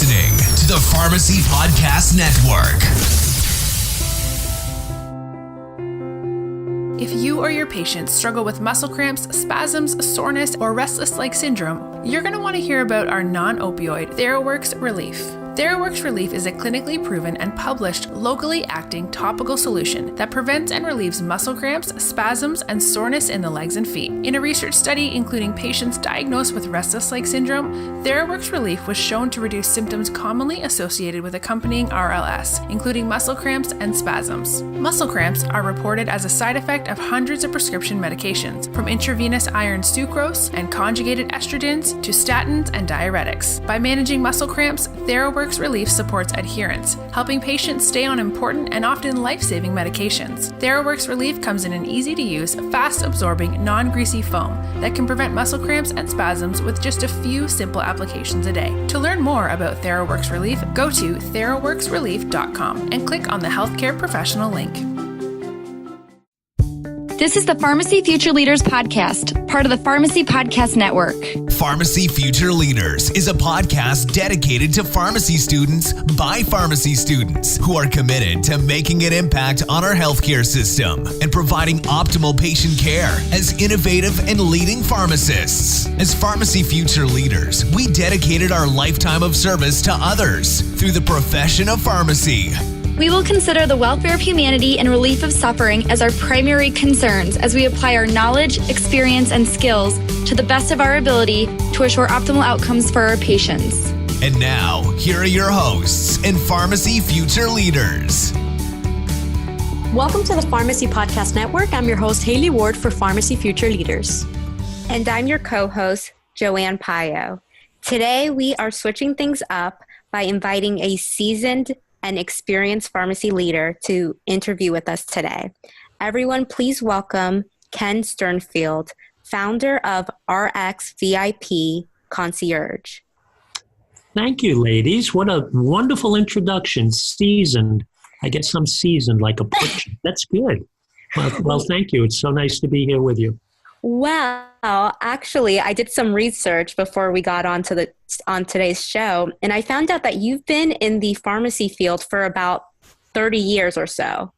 listening to the Pharmacy Podcast Network. If you or your patients struggle with muscle cramps, spasms, soreness, or restless leg syndrome, you're going to want to hear about our non-opioid TheraWorks Relief. TheraWorks Relief is a clinically proven and published locally acting topical solution that prevents and relieves muscle cramps, spasms, and soreness in the legs and feet. In a research study including patients diagnosed with restless leg syndrome, TheraWorks Relief was shown to reduce symptoms commonly associated with accompanying RLS, including muscle cramps and spasms. Muscle cramps are reported as a side effect of hundreds of prescription medications, from intravenous iron sucrose and conjugated estrogens to statins and diuretics. By managing muscle cramps, TheraWorks Relief supports adherence, helping patients stay on important and often life-saving medications. TheraWorks Relief comes in an easy-to-use, fast-absorbing, non-greasy foam that can prevent muscle cramps and spasms with just a few simple applications a day. To learn more about TheraWorks Relief, go to theraworksrelief.com and click on the Healthcare Professional link. This is the Pharmacy Future Leaders Podcast, part of the Pharmacy Podcast Network. Pharmacy Future Leaders is a podcast dedicated to pharmacy students by pharmacy students who are committed to making an impact on our healthcare system and providing optimal patient care as innovative and leading pharmacists. As Pharmacy Future Leaders, we dedicated our lifetime of service to others through the profession of pharmacy. We will consider the welfare of humanity and relief of suffering as our primary concerns as we apply our knowledge, experience, and skills to the best of our ability to assure optimal outcomes for our patients. And now, here are your hosts and Pharmacy Future Leaders. Welcome to the Pharmacy Podcast Network. I'm your host, Geily Ward for Pharmacy Future Leaders. And I'm your co-host, Joanne Pauyo. Today, we are switching things up by inviting a seasoned and experienced pharmacy leader to interview with us today. Everyone, please welcome Ken Sternfeld, founder of RXVIP Concierge. Thank you, ladies. What a wonderful introduction. Seasoned. I get some seasoned like a push. That's good. Well, thank you. It's so nice to be here with you. Well, actually, I did some research before we got on today's show, and I found out that you've been in the pharmacy field for about 30 years or so.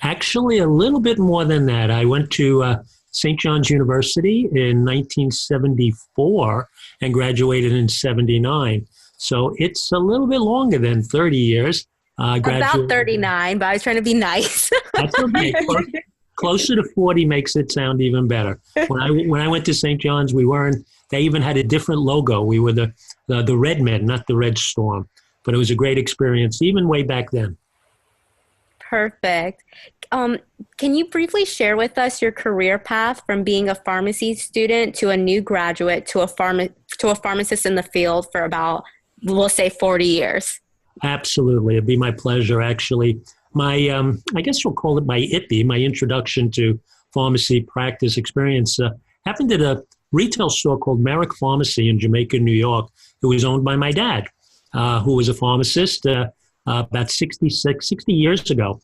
Actually, a little bit more than that. I went to St. John's University in 1974 and graduated in 79. So it's a little bit longer than 30 years. About 39, but I was trying to be nice. That's okay. Closer to 40 makes it sound even better. When I went to St. John's, they even had a different logo. We were the Red Men, not the Red Storm. But it was a great experience, even way back then. Perfect. Can you briefly share with us your career path from being a pharmacy student to a new graduate to a pharmacist in the field for about, we'll say, 40 years? Absolutely. It'd be my pleasure, actually. My, I guess we'll call it my IPI, my introduction to pharmacy practice experience, happened at a retail store called Merrick Pharmacy in Jamaica, New York. It was owned by my dad, who was a pharmacist about 60 years ago.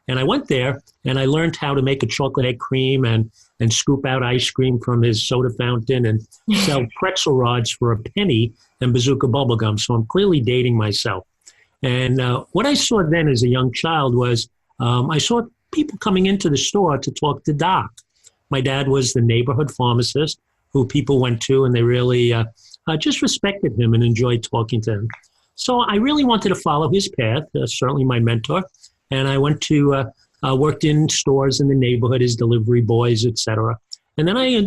And I went there and I learned how to make a chocolate egg cream and scoop out ice cream from his soda fountain and sell pretzel rods for a penny and bazooka bubblegum. So I'm clearly dating myself. And what I saw then as a young child was I saw people coming into the store to talk to Doc. My dad was the neighborhood pharmacist who people went to, and they really just respected him and enjoyed talking to him. So I really wanted to follow his path, certainly my mentor. And I went to worked in stores in the neighborhood as delivery boys, etc. And then I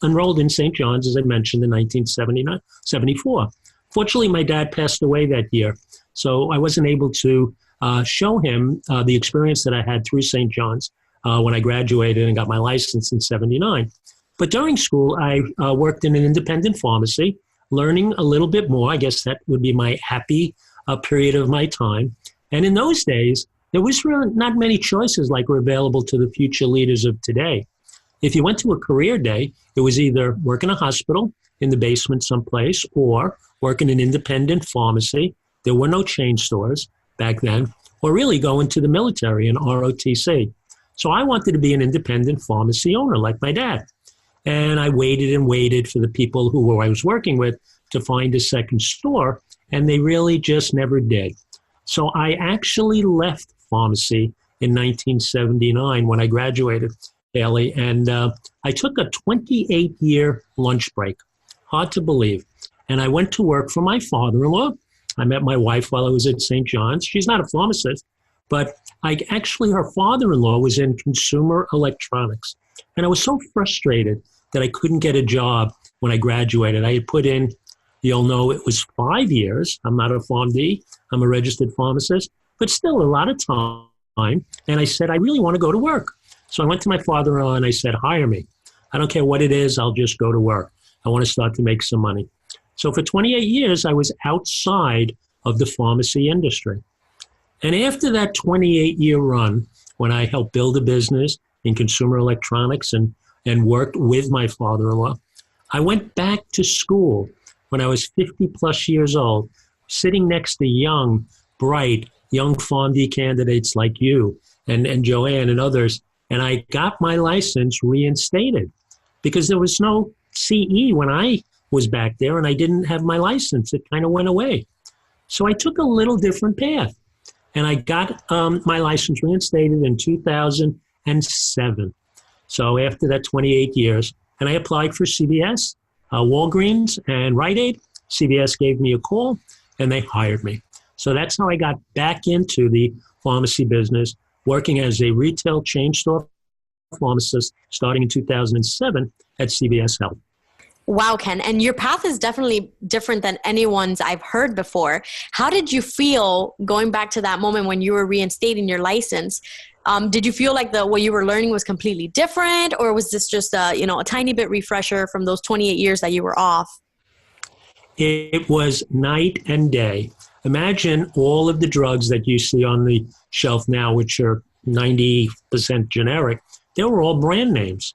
enrolled in St. John's, as I mentioned, in 1974. Fortunately, my dad passed away that year. So I wasn't able to show him the experience that I had through St. John's when I graduated and got my license in 79. But during school, I worked in an independent pharmacy, learning a little bit more. I guess that would be my happy period of my time. And in those days, there was really not many choices like were available to the future leaders of today. If you went to a career day, it was either work in a hospital in the basement someplace or work in an independent pharmacy. There were no chain stores back then, or really go into the military in ROTC. So I wanted to be an independent pharmacy owner like my dad. And I waited and waited for the people who I was working with to find a second store. and they really just never did. So I actually left pharmacy in 1979 when I graduated, Geily, and I took a 28-year lunch break. Hard to believe. And I went to work for my father-in-law. I met my wife while I was at St. John's. She's not a pharmacist, but her father-in-law was in consumer electronics. And I was so frustrated that I couldn't get a job when I graduated. I had put in, you'll know, it was 5 years. I'm not a PharmD. I'm a registered pharmacist, but still a lot of time. And I said, I really want to go to work. So I went to my father-in-law and I said, hire me. I don't care what it is. I'll just go to work. I want to start to make some money. So for 28 years, I was outside of the pharmacy industry. And after that 28-year run, when I helped build a business in consumer electronics and worked with my father-in-law, I went back to school when I was 50 plus years old, sitting next to young, bright, young PharmD candidates like you and Joanne and others. And I got my license reinstated because there was no CE when I was back there and I didn't have my license. It kind of went away. So I took a little different path and I got my license reinstated in 2007. So after that 28 years, and I applied for CVS, Walgreens, and Rite Aid. CVS gave me a call and they hired me. So that's how I got back into the pharmacy business, working as a retail chain store pharmacist starting in 2007 at CVS Health. Wow, Ken. And your path is definitely different than anyone's I've heard before. How did you feel going back to that moment when you were reinstating your license? Did you feel like what you were learning was completely different, or was this just a tiny bit refresher from those 28 years that you were off? It was night and day. Imagine all of the drugs that you see on the shelf now, which are 90% generic. They were all brand names.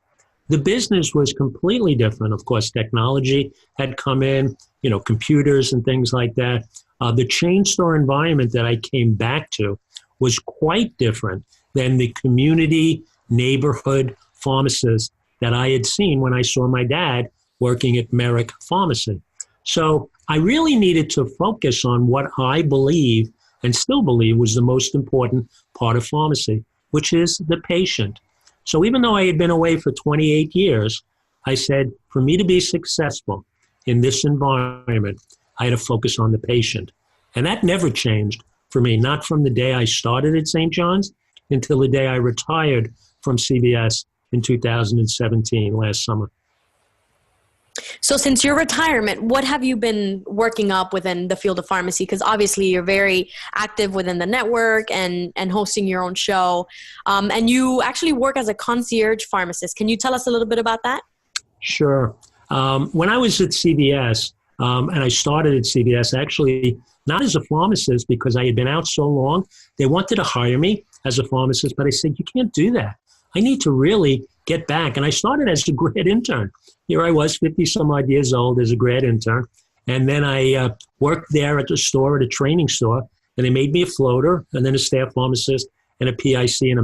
The business was completely different. Of course, technology had come in, computers and things like that. The chain store environment that I came back to was quite different than the community neighborhood pharmacist that I had seen when I saw my dad working at Merrick Pharmacy. So I really needed to focus on what I believe and still believe was the most important part of pharmacy, which is the patient. So even though I had been away for 28 years, I said, for me to be successful in this environment, I had to focus on the patient. And that never changed for me, not from the day I started at St. John's until the day I retired from CVS in 2017, last summer. So since your retirement, what have you been working up within the field of pharmacy? Because obviously you're very active within the network and hosting your own show. And you actually work as a concierge pharmacist. Can you tell us a little bit about that? Sure. When I was at CVS, and I started at CVS, actually not as a pharmacist because I had been out so long, they wanted to hire me as a pharmacist, but I said, you can't do that. I need to really get back. And I started as a grad intern. Here I was, 50 some odd years old as a grad intern. And then I worked there at the store, at a training store, and they made me a floater and then a staff pharmacist and a PIC and a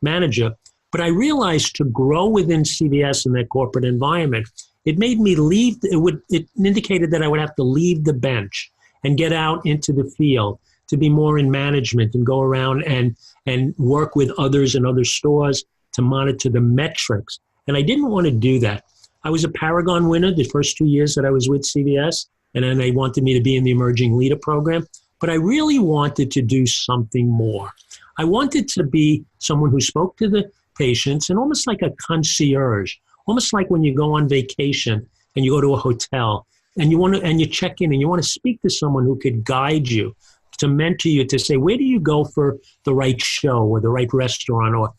manager. But I realized to grow within CVS in that corporate environment, it made me leave. It indicated that I would have to leave the bench and get out into the field to be more in management and go around and work with others in other stores to monitor the metrics. And I didn't want to do that. I was a Paragon winner the first 2 years that I was with CVS, and then they wanted me to be in the Emerging Leader program. But I really wanted to do something more. I wanted to be someone who spoke to the patients and almost like a concierge, almost like when you go on vacation and you go to a hotel and you check in and you want to speak to someone who could guide you, to mentor you, to say, where do you go for the right show or the right restaurant or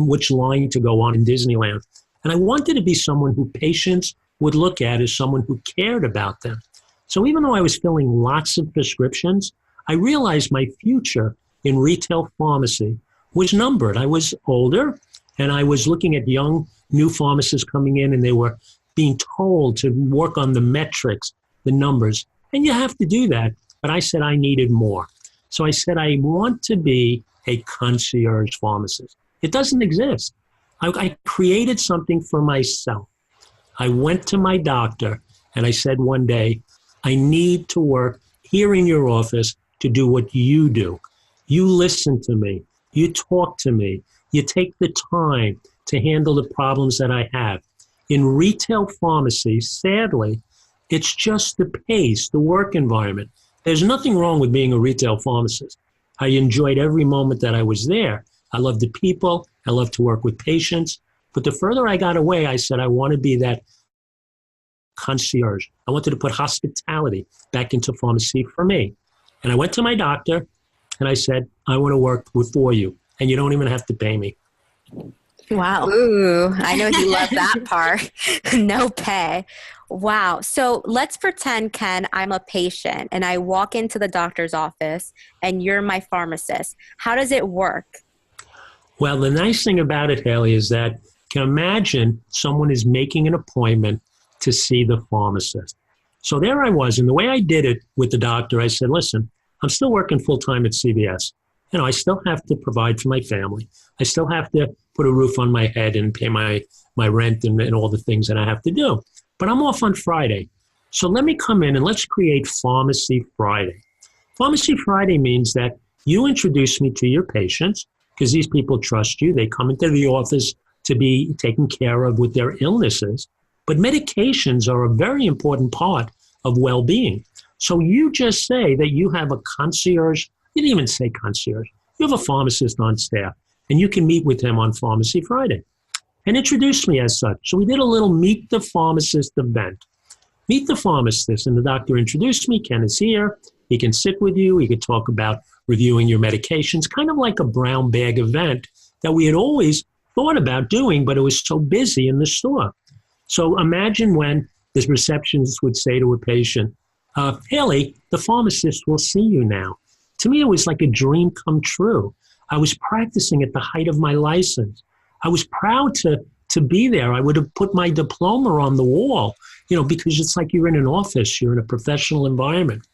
which line to go on in Disneyland? And I wanted to be someone who patients would look at as someone who cared about them. So even though I was filling lots of prescriptions, I realized my future in retail pharmacy was numbered. I was older, and I was looking at young, new pharmacists coming in, and they were being told to work on the metrics, the numbers. And you have to do that. But I said I needed more. So I said, I want to be a concierge pharmacist. It doesn't exist. I created something for myself. I went to my doctor and I said one day, I need to work here in your office to do what you do. You listen to me. You talk to me. You take the time to handle the problems that I have. In retail pharmacy, sadly, it's just the pace, the work environment. There's nothing wrong with being a retail pharmacist. I enjoyed every moment that I was there. I love the people. I love to work with patients. But the further I got away, I said, I want to be that concierge. I wanted to put hospitality back into pharmacy for me. And I went to my doctor and I said, I want to work for you. And you don't even have to pay me. Wow. Ooh, I know you love that part. No pay. Wow. So let's pretend, Ken, I'm a patient and I walk into the doctor's office and you're my pharmacist. How does it work? Well, the nice thing about it, Haley, is that you can imagine someone is making an appointment to see the pharmacist. So there I was. And the way I did it with the doctor, I said, listen, I'm still working full-time at CVS. You know, I still have to provide for my family. I still have to put a roof on my head and pay my rent and all the things that I have to do. But I'm off on Friday. So let me come in and let's create Pharmacy Friday. Pharmacy Friday means that you introduce me to your patients because these people trust you. They come into the office to be taken care of with their illnesses. But medications are a very important part of well-being. So you just say that you have a concierge. You didn't even say concierge. You have a pharmacist on staff, and you can meet with him on Pharmacy Friday and introduce me as such. So we did a little Meet the Pharmacist event. Meet the Pharmacist, and the doctor introduced me. Ken is here. He can sit with you. He could talk about reviewing your medications, kind of like a brown bag event that we had always thought about doing, but it was so busy in the store. So imagine when this receptionist would say to a patient, Haley, the pharmacist will see you now. To me, it was like a dream come true. I was practicing at the height of my license. I was proud to be there. I would have put my diploma on the wall, because it's like you're in an office, you're in a professional environment.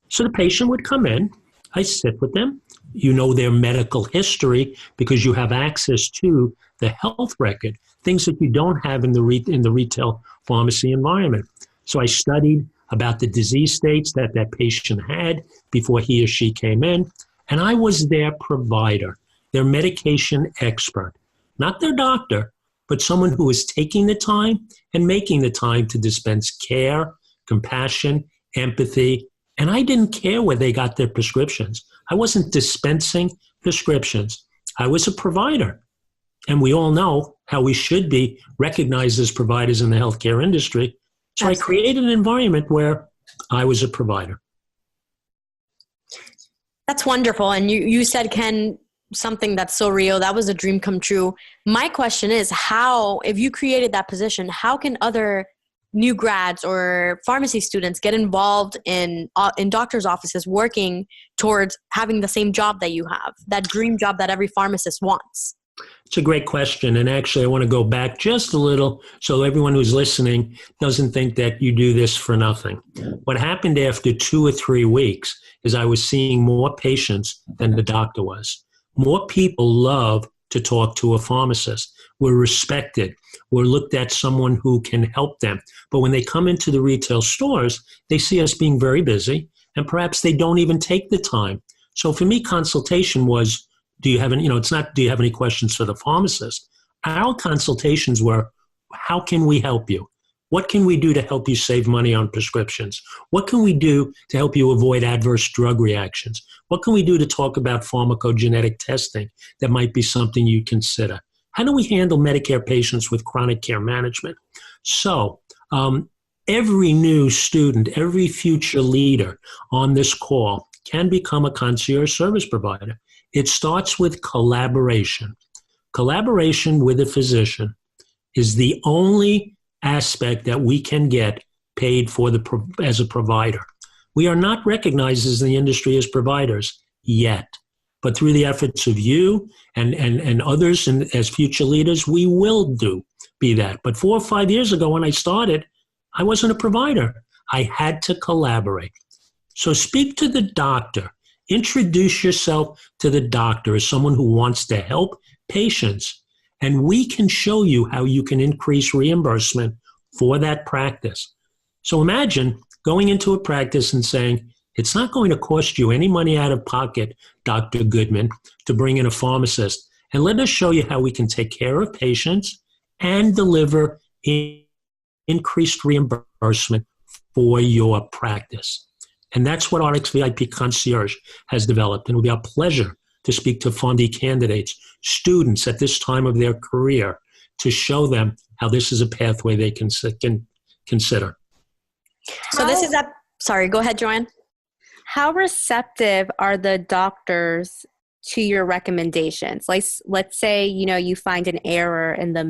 So the patient would come in, I sit with them. You know their medical history because you have access to the health record, things that you don't have in the retail pharmacy environment. So I studied about the disease states that patient had before he or she came in, and I was their provider, their medication expert, not their doctor, but someone who was taking the time and making the time to dispense care, compassion, empathy, and I didn't care where they got their prescriptions. I wasn't dispensing prescriptions. I was a provider. And we all know how we should be recognized as providers in the healthcare industry. So I created an environment where I was a provider. That's wonderful. And you said, Ken, something that's so real. That was a dream come true. My question is how, if you created that position, how can other new grads or pharmacy students get involved in doctor's offices working towards having the same job that you have, that dream job that every pharmacist wants? It's a great question. And actually, I want to go back just a little so everyone who's listening doesn't think that you do this for nothing. What happened after 2 or 3 weeks is I was seeing more patients than the doctor was. More people love to talk to a pharmacist. We're respected. We're looked at someone who can help them. But when they come into the retail stores, they see us being very busy, and perhaps they don't even take the time. So for me, consultation was, do you have any, it's not, do you have any questions for the pharmacist? Our consultations were, how can we help you? What can we do to help you save money on prescriptions? What can we do to help you avoid adverse drug reactions? What can we do to talk about pharmacogenetic testing that might be something you consider? How do we handle Medicare patients with chronic care management? So every new student, every future leader on this call can become a concierge service provider. It starts with collaboration. Collaboration with a physician is the only aspect that we can get paid for as a provider. We are not recognized as the industry as providers yet, but through the efforts of you and others and as future leaders, we will be that. But 4 or 5 years ago when I started, I wasn't a provider. I had to collaborate. So speak to the doctor. Introduce yourself to the doctor as someone who wants to help patients. And we can show you how you can increase reimbursement for that practice. So imagine going into a practice and saying, It's not going to cost you any money out of pocket, Dr. Goodman, to bring in a pharmacist. And let us show you how we can take care of patients and deliver increased reimbursement for your practice. And that's what RXVIP Concierge has developed. And it will be our pleasure to speak to PharmD candidates, students at this time of their career, to show them how this is a pathway they can consider. So this is sorry, go ahead, Joanne. How receptive are the doctors to your recommendations? Like, let's say, you find an error in the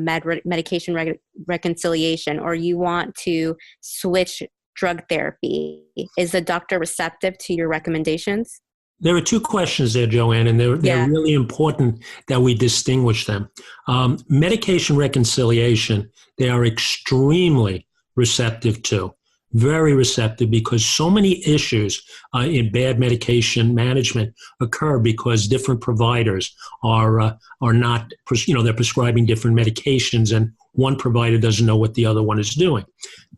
medication reconciliation, or you want to switch drug therapy. Is the doctor receptive to your recommendations? There are two questions there, Joanne, and they're really important that we distinguish them. Medication reconciliation, they are extremely receptive to. Very receptive, because so many issues in bad medication management occur because different providers are not, they're prescribing different medications, and one provider doesn't know what the other one is doing.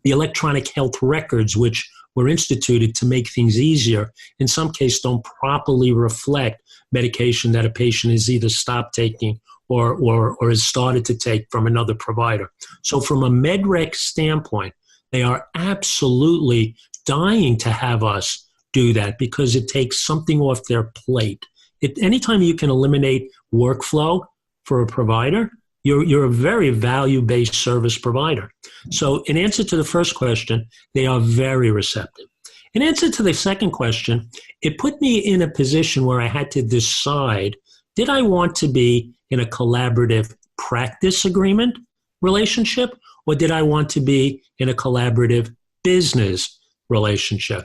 The electronic health records, which were instituted to make things easier, in some cases don't properly reflect medication that a patient has either stopped taking or has started to take from another provider. So from a MedRec standpoint, they are absolutely dying to have us do that, because it takes something off their plate. Anytime you can eliminate workflow for a provider, you're a very value-based service provider. So in answer to the first question, they are very receptive. In answer to the second question, it put me in a position where I had to decide, did I want to be in a collaborative practice agreement relationship, or did I want to be in a collaborative business relationship?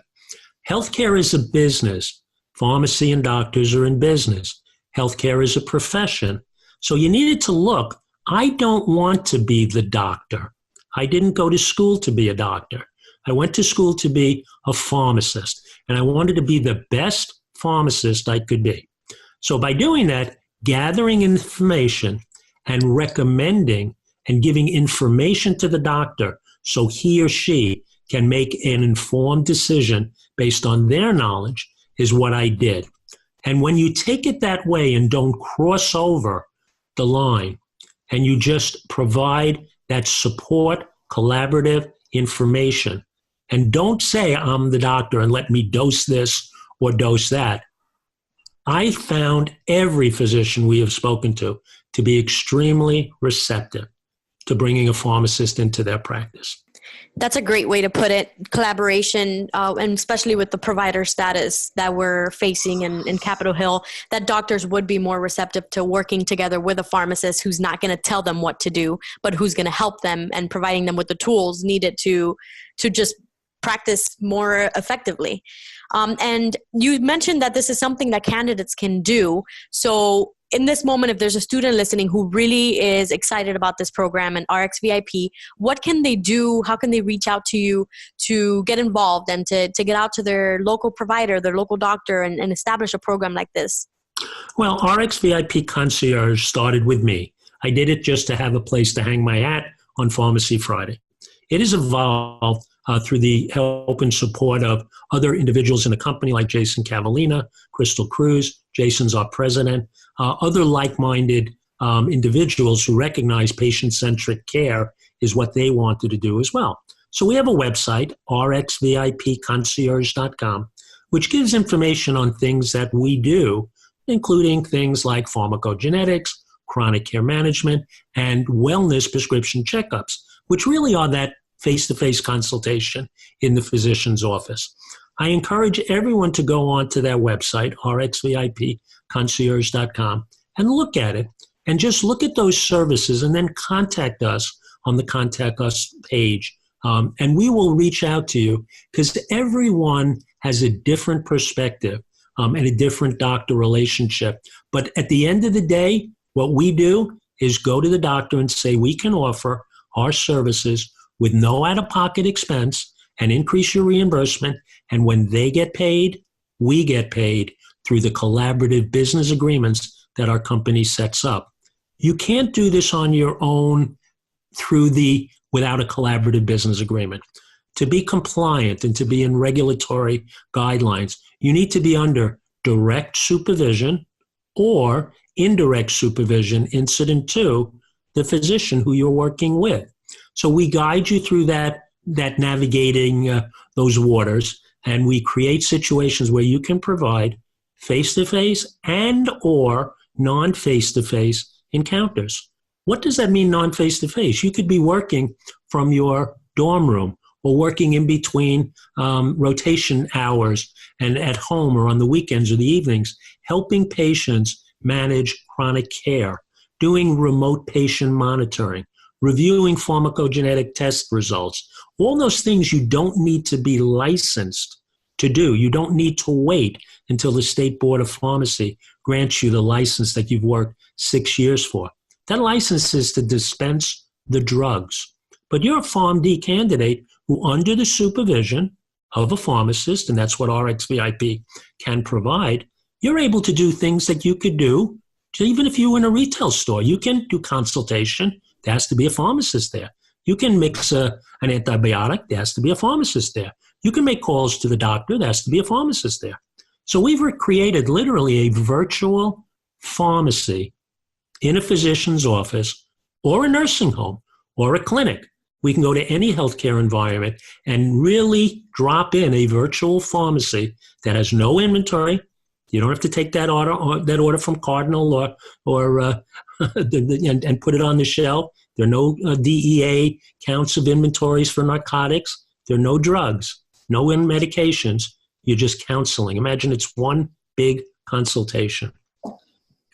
Healthcare is a business. Pharmacy and doctors are in business. Healthcare is a profession. So you needed to look. I don't want to be the doctor. I didn't go to school to be a doctor. I went to school to be a pharmacist, and I wanted to be the best pharmacist I could be. So by doing that, gathering information and recommending and giving information to the doctor so he or she can make an informed decision based on their knowledge is what I did. And when you take it that way and don't cross over the line, and you just provide that support, collaborative information, and don't say, I'm the doctor and let me dose this or dose that. I found every physician we have spoken to be extremely receptive to bringing a pharmacist into their practice. That's a great way to put it. Collaboration, and especially with the provider status that we're facing in Capitol Hill, that doctors would be more receptive to working together with a pharmacist who's not going to tell them what to do, but who's going to help them and providing them with the tools needed to just practice more effectively. And you mentioned that this is something that candidates can do. So in this moment, if there's a student listening who really is excited about this program and RXVIP, what can they do? How can they reach out to you to get involved and to get out to their local provider, their local doctor, and establish a program like this? Well, RXVIP Concierge started with me. I did it just to have a place to hang my hat on Pharmacy Friday. It has evolved through the help and support of other individuals in the company like Jason Cavallina, Crystal Cruz. Jason's our president. Other like-minded individuals who recognize patient-centric care is what they wanted to do as well. So we have a website, rxvipconcierge.com, which gives information on things that we do, including things like pharmacogenetics, chronic care management, and wellness prescription checkups, which really are that face-to-face consultation in the physician's office. I encourage everyone to go on to their website, rxvipconcierge.com, and look at it, and just look at those services, and then contact us on the Contact Us page. And we will reach out to you, because everyone has a different perspective and a different doctor relationship. But at the end of the day, what we do is go to the doctor and say, we can offer our services with no out-of-pocket expense and increase your reimbursement. And when they get paid, we get paid through the collaborative business agreements that our company sets up. You can't do this on your own without a collaborative business agreement. to be compliant and to be in regulatory guidelines, you need to be under direct supervision or indirect supervision incident to the physician who you're working with. So we guide you through that navigating those waters, and we create situations where you can provide face-to-face and or non-face-to-face encounters. What does that mean, non-face-to-face? You could be working from your dorm room or working in between rotation hours and at home or on the weekends or the evenings, helping patients manage chronic care, doing remote patient monitoring, reviewing pharmacogenetic test results. All those things you don't need to be licensed to do. You don't need to wait until the State Board of Pharmacy grants you the license that you've worked 6 years for. That license is to dispense the drugs. But you're a PharmD candidate who, under the supervision of a pharmacist, and that's what RXVIP can provide, you're able to do things that you could do, even if you were in a retail store. You can do consultation. There has to be a pharmacist there. You can mix an antibiotic. There has to be a pharmacist there. You can make calls to the doctor. There has to be a pharmacist there. So we've created literally a virtual pharmacy in a physician's office or a nursing home or a clinic. We can go to any healthcare environment and really drop in a virtual pharmacy that has no inventory. You don't have to take that order from Cardinal or and put it on the shelf. There are no DEA counts of inventories for narcotics. There are no drugs, no medications. You're just counseling. Imagine it's one big consultation.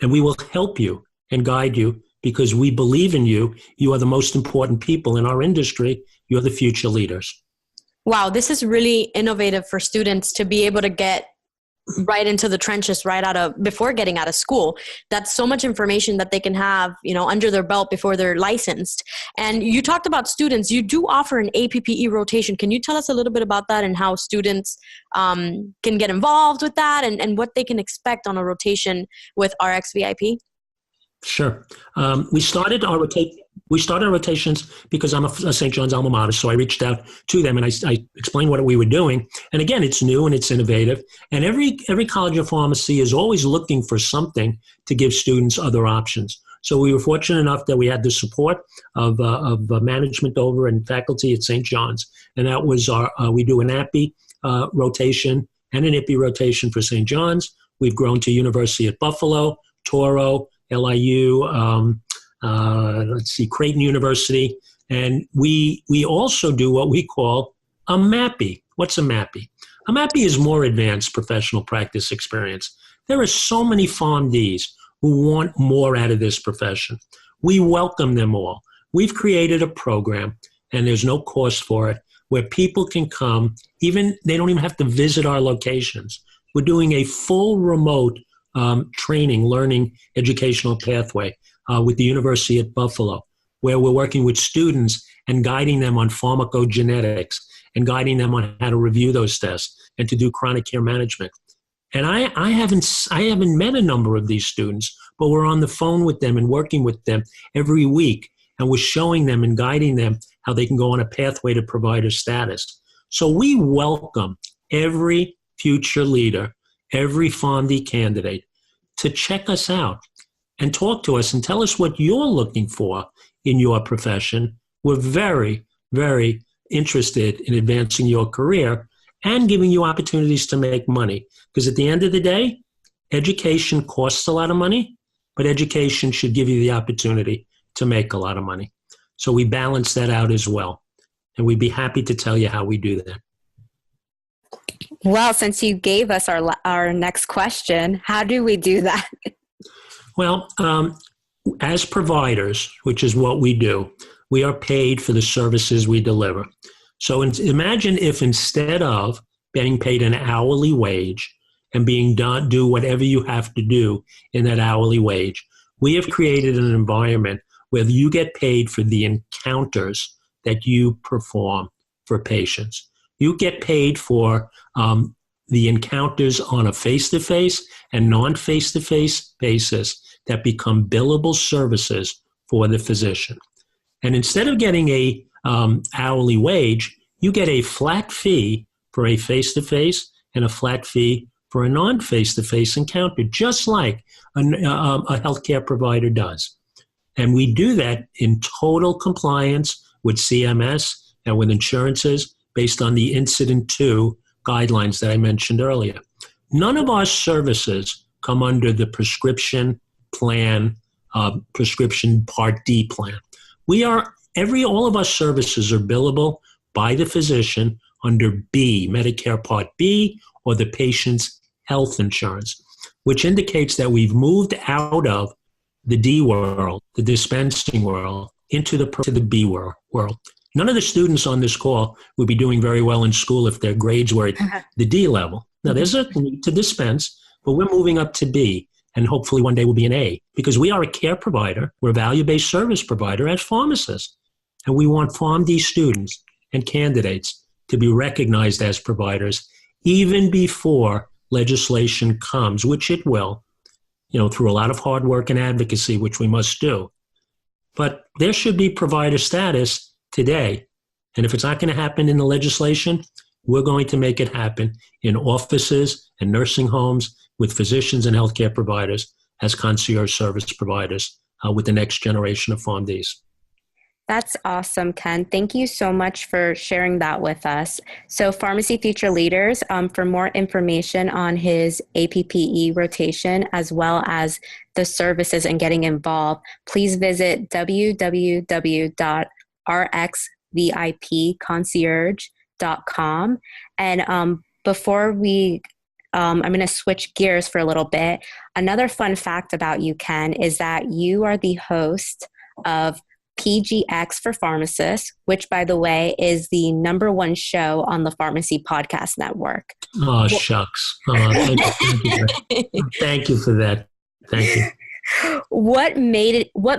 And we will help you and guide you because we believe in you. You are the most important people in our industry. You're the future leaders. Wow, this is really innovative for students to be able to get right into the trenches before getting out of school. That's so much information that they can have, under their belt before they're licensed. And you talked about students. You do offer an APPE rotation. Can you tell us a little bit about that and how students can get involved with that and what they can expect on a rotation with RXVIP? Sure. We started our rotations because I'm a St. John's alma mater, so I reached out to them and I explained what we were doing. And again, it's new and it's innovative. And every college of pharmacy is always looking for something to give students other options. So we were fortunate enough that we had the support of management over and faculty at St. John's, and that was we do an APPE rotation and an IPPE rotation for St. John's. We've grown to University at Buffalo, Toro, LIU, Creighton University. And we also do what we call a MAPI. What's a MAPI? A MAPI is more advanced professional practice experience. There are so many PharmDs who want more out of this profession. We welcome them all. We've created a program, and there's no cost for it, where people can come, they don't even have to visit our locations. We're doing a full remote training, learning, educational pathway with the University at Buffalo, where we're working with students and guiding them on pharmacogenetics and guiding them on how to review those tests and to do chronic care management. And I haven't met a number of these students, but we're on the phone with them and working with them every week, and we're showing them and guiding them how they can go on a pathway to provider status. So we welcome every future leader, every PharmD candidate to check us out and talk to us and tell us what you're looking for in your profession. We're very, very interested in advancing your career and giving you opportunities to make money. Because at the end of the day, education costs a lot of money, but education should give you the opportunity to make a lot of money. So we balance that out as well. And we'd be happy to tell you how we do that. Well, since you gave us our next question, how do we do that? Well, as providers, which is what we do, we are paid for the services we deliver. So imagine if instead of being paid an hourly wage and do whatever you have to do in that hourly wage, we have created an environment where you get paid for the encounters that you perform for patients. You get paid for the encounters on a face-to-face and non-face-to-face basis that become billable services for the physician. And instead of getting a hourly wage, you get a flat fee for a face-to-face and a flat fee for a non-face-to-face encounter, just like a healthcare provider does. And we do that in total compliance with CMS and with insurances based on the Incident 2 guidelines that I mentioned earlier. None of our services come under the prescription plan, prescription Part D plan. All of our services are billable by the physician under B, Medicare Part B, or the patient's health insurance, which indicates that we've moved out of the D world, the dispensing world, into the B world. None of the students on this call would be doing very well in school if their grades were at the D level. Now, there's a need to dispense, but we're moving up to B, and hopefully one day we'll be an A, because we are a care provider. We're a value-based service provider as pharmacists, and we want PharmD students and candidates to be recognized as providers even before legislation comes, which it will, through a lot of hard work and advocacy, which we must do. But there should be provider status today. And if it's not going to happen in the legislation, we're going to make it happen in offices and nursing homes with physicians and healthcare providers as concierge service providers with the next generation of PharmDs. That's awesome, Ken. Thank you so much for sharing that with us. So Pharmacy Future Leaders, for more information on his APPE rotation, as well as the services and getting involved, please visit www.rxvipconcierge.com. And before we I'm going to switch gears for a little bit. Another fun fact about you, Ken, is that you are the host of PGX4RX, which, by the way, is the #1 show on the Pharmacy Podcast Network. Oh, shucks. Thank you for that. Thank you. What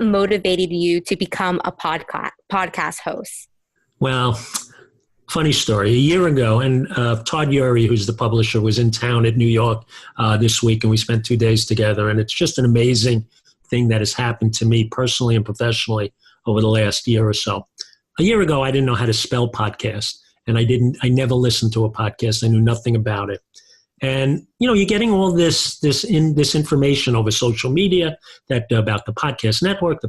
motivated you to become a podcast host? Well, funny story. A year ago, and Todd Urey, who's the publisher, was in town at New York this week, and we spent 2 days together. And it's just an amazing thing that has happened to me personally and professionally over the last year or so. A year ago, I didn't know how to spell podcast, and I never listened to a podcast. I knew nothing about it. And, you're getting all this information over social media about the podcast network,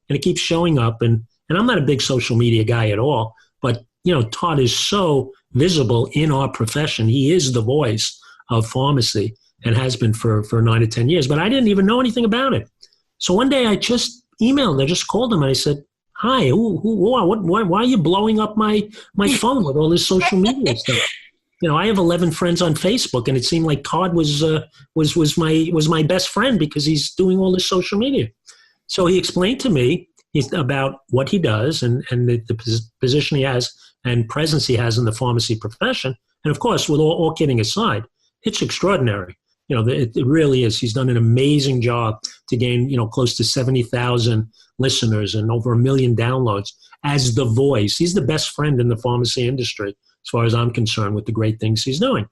and it keeps showing up. And I'm not a big social media guy at all, but, Todd is so visible in our profession. He is the voice of pharmacy and has been for 9 to 10 years, but I didn't even know anything about it. So one day I just emailed, I just called him and I said, hi, why are you blowing up my phone with all this social media stuff? I have 11 friends on Facebook, and it seemed like Todd was my best friend because he's doing all this social media. So he explained to me about what he does and the position he has and presence he has in the pharmacy profession. And of course, with all kidding aside, it's extraordinary. It really is. He's done an amazing job to gain, close to 70,000 listeners and over 1 million downloads as the voice. He's the best friend in the pharmacy industry, as far as I'm concerned, with the great things he's doing.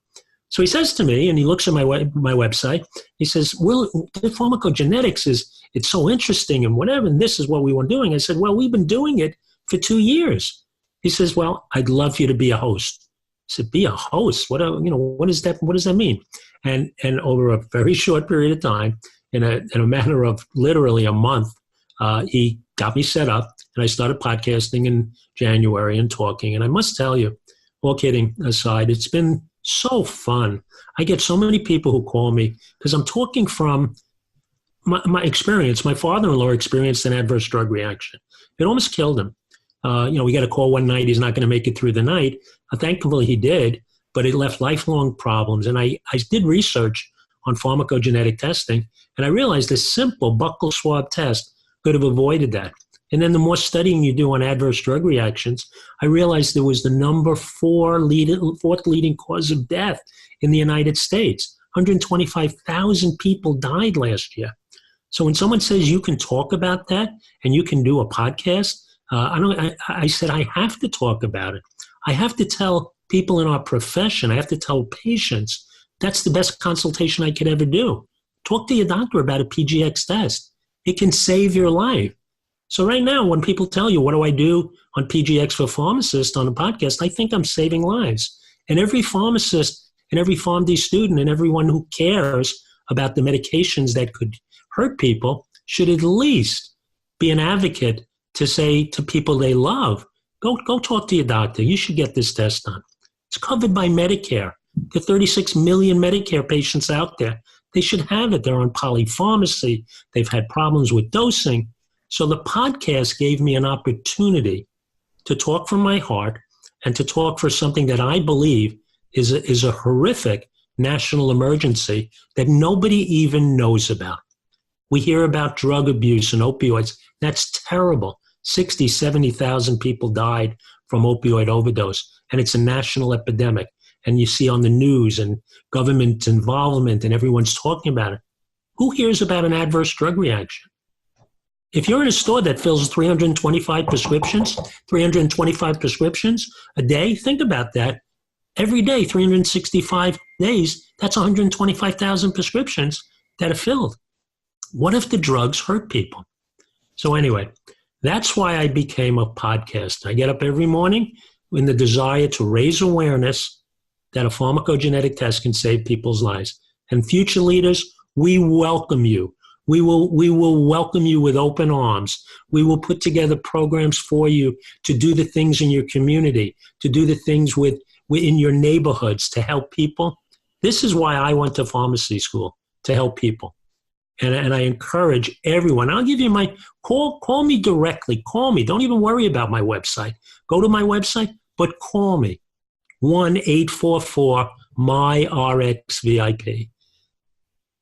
So he says to me, and he looks at my website, he says, well, the pharmacogenetics it's so interesting and whatever, and this is what we were doing. I said, well, we've been doing it for 2 years. He says, well, I'd love for you to be a host. I said, be a host? What does that mean? And over a very short period of time, in a matter of literally a month, he got me set up, and I started podcasting in January and talking. And I must tell you, all kidding aside, it's been so fun. I get so many people who call me because I'm talking from my experience. My father-in-law experienced an adverse drug reaction. It almost killed him. We got a call one night, he's not going to make it through the night. Thankfully he did, but it left lifelong problems. And I did research on pharmacogenetic testing, and I realized this simple buccal swab test could have avoided that. And then the more studying you do on adverse drug reactions, I realized there was the fourth leading cause of death in the United States. 125,000 people died last year. So when someone says you can talk about that and you can do a podcast, I said I have to talk about it. I have to tell people in our profession, I have to tell patients, that's the best consultation I could ever do. Talk to your doctor about a PGX test. It can save your life. So right now, when people tell you, what do I do on PGX4Pharmacist on a podcast, I think I'm saving lives. And every pharmacist and every PharmD student and everyone who cares about the medications that could hurt people should at least be an advocate to say to people they love, go talk to your doctor. You should get this test done. It's covered by Medicare. There are 36 million Medicare patients out there. They should have it. They're on polypharmacy. They've had problems with dosing. So the podcast gave me an opportunity to talk from my heart and to talk for something that I believe is a horrific national emergency that nobody even knows about. We hear about drug abuse and opioids. That's terrible. 60, 70,000 people died from opioid overdose, and it's a national epidemic. And you see on the news and government involvement and everyone's talking about it. Who hears about an adverse drug reaction? If you're in a store that fills 325 prescriptions a day, think about that. Every day, 365 days, that's 125,000 prescriptions that are filled. What if the drugs hurt people? So anyway, that's why I became a podcaster. I get up every morning in the desire to raise awareness that a pharmacogenetic test can save people's lives. And future leaders, we welcome you. We will welcome you with open arms. We will put together programs for you to do the things in your community, to do the things in your neighborhoods to help people. This is why I went to pharmacy school, to help people. And I encourage everyone. I'll give you my call me directly. Call me. Don't even worry about my website. Go to my website, but call me. 1-844-MY-RXVIP.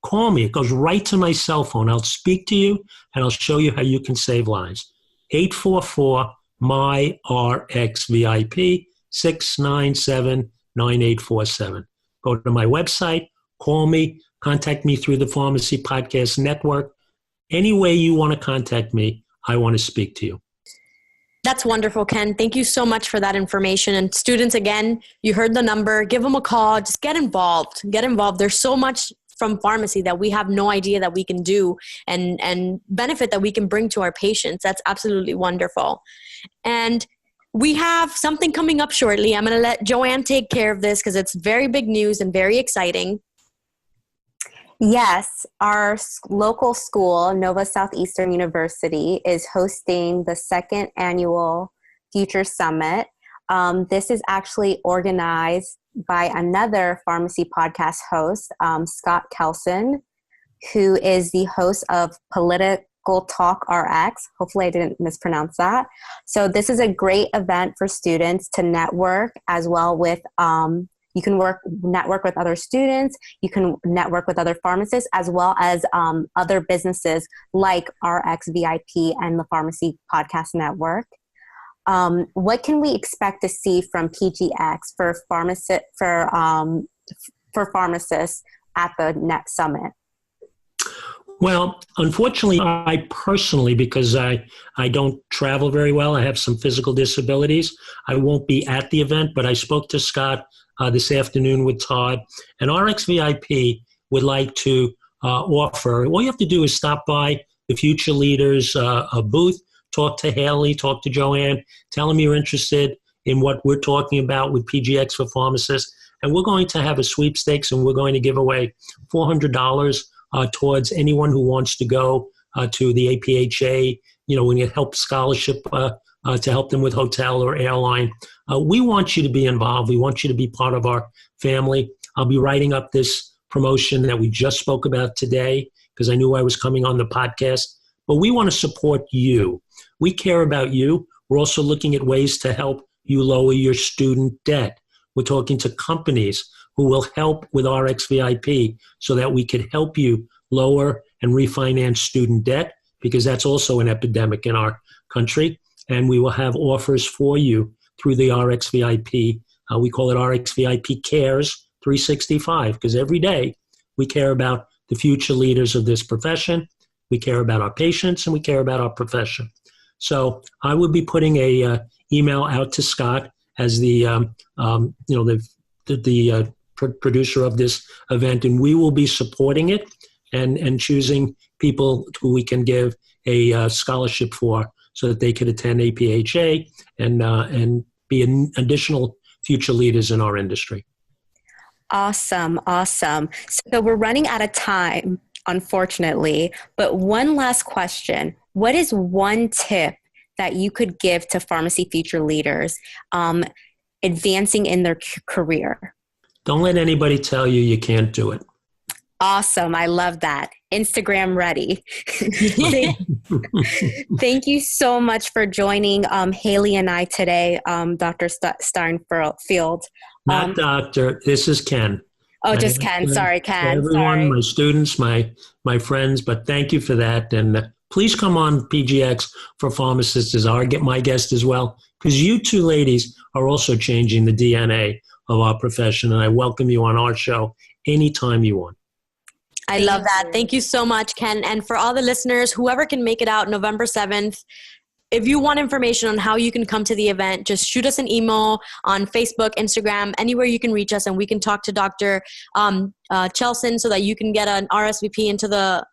Call me. It goes right to my cell phone. I'll speak to you, and I'll show you how you can save lives. 844-MY-RXVIP, 697-9847. Go to my website, call me, contact me through the Pharmacy Podcast Network. Any way you want to contact me, I want to speak to you. That's wonderful, Ken. Thank you so much for that information. And students, again, you heard the number. Give them a call. Just get involved. Get involved. There's so much from pharmacy that we have no idea that we can do and benefit that we can bring to our patients. That's absolutely wonderful. And we have something coming up shortly. I'm going to let Joanne take care of this because it's very big news and very exciting. Yes, our local school, Nova Southeastern University, is hosting the second annual Future Summit. This is actually organized by another pharmacy podcast host, Scott Kelson, who is the host of Political Talk RX. Hopefully I didn't mispronounce that. So this is a great event for students to network as well with, you can network with other students, you can network with other pharmacists, as well as other businesses like RXVIP and the Pharmacy Podcast Network. What can we expect to see from PGX for pharmacists at the NET Summit? Well, unfortunately, I personally, because I don't travel very well, I have some physical disabilities, I won't be at the event, but I spoke to Scott this afternoon with Todd, and RXVIP would like to offer, all you have to do is stop by the Future Leaders booth, talk to Haley, talk to Joanne, tell them you're interested in what we're talking about with PGX4Pharmacist, and we're going to have a sweepstakes, and we're going to give away $400 towards anyone who wants to go to the APHA, when you help scholarship to help them with hotel or airline. We want you to be involved. We want you to be part of our family. I'll be writing up this promotion that we just spoke about today because I knew I was coming on the podcast. But we want to support you. We care about you. We're also looking at ways to help you lower your student debt. We're talking to companies who will help with RXVIP so that we could help you lower and refinance student debt, because that's also an epidemic in our country. And we will have offers for you through the RXVIP. We call it RXVIP Cares 365, because every day we care about the future leaders of this profession. We care about our patients, and we care about our profession. So I will be putting a email out to Scott as the producer of this event, and we will be supporting it and choosing people who we can give a scholarship for so that they could attend APHA and be additional future leaders in our industry. Awesome. So we're running out of time, unfortunately, but one last question. What is one tip that you could give to pharmacy future leaders advancing in their career? Don't let anybody tell you can't do it. Awesome. I love that. Instagram ready. Thank you so much for joining Haley and I today, Dr. Sternfield. Not doctor. This is Ken. Oh, just Ken. Sorry, Ken. Everyone, my students, my friends, but thank you for that. And please come on PGX for Pharmacists as my guest as well, because you two ladies are also changing the DNA of our profession, and I welcome you on our show anytime you want. I love that. Thank you so much, Ken. And for all the listeners, whoever can make it out November 7th, if you want information on how you can come to the event, just shoot us an email on Facebook, Instagram, anywhere you can reach us, and we can talk to Dr. Chelson so that you can get an RSVP into the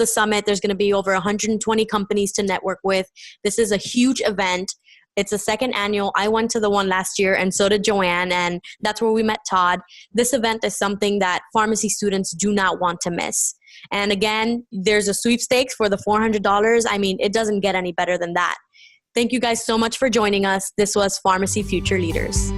summit. There's going to be over 120 companies to network with. This is a huge event. It's the second annual. I went to the one last year, and so did Joanne, and that's where we met Todd. This event is something that pharmacy students do not want to miss. And again, there's a sweepstakes for the $400. I mean, it doesn't get any better than that. Thank you guys so much for joining us. This was Pharmacy Future Leaders.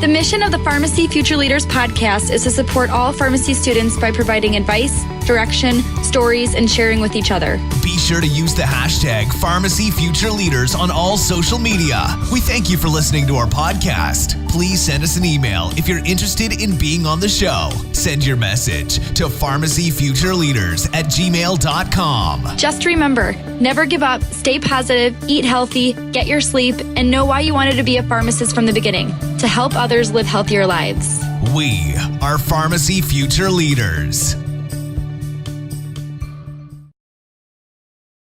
The mission of the Pharmacy Future Leaders podcast is to support all pharmacy students by providing advice, direction, stories, and sharing with each other. Be sure to use the hashtag Pharmacy Future Leaders on all social media. We thank you for listening to our podcast. Please send us an email if you're interested in being on the show. Send your message to pharmacyfutureleaders@gmail.com. Just remember, never give up, stay positive, eat healthy, get your sleep, and know why you wanted to be a pharmacist from the beginning, to help others live healthier lives. We are Pharmacy Future Leaders.